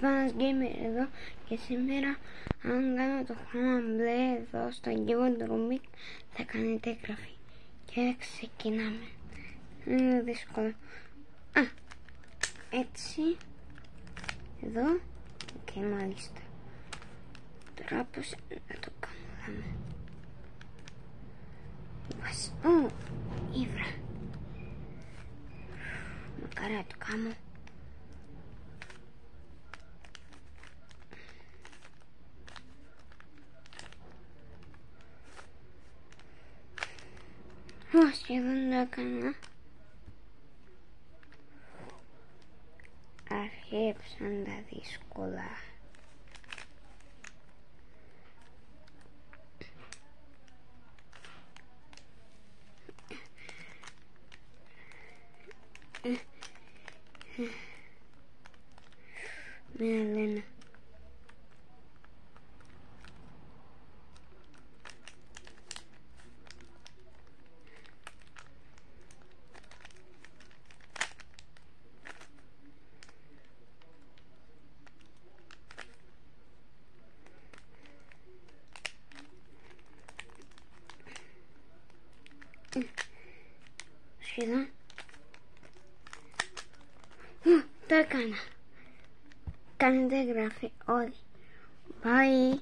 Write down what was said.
Fans Gamer εδώ και σήμερα αν κάνω το χρώμα μπλε εδώ στο Gibbon Rubik θα κάνετε εγγραφή και ξεκινάμε. Είναι δύσκολο. Έτσι εδώ και μάλιστα τώρα πως να το κάνω. Ήβρα μακάρι το κάνω. Σχεδόν το έκανα. Αρχίσαν τα δύσκολα. Μία λένα. Σχεδόν. Το έκανα. Κάνετε εγγραφή όλοι. Bye.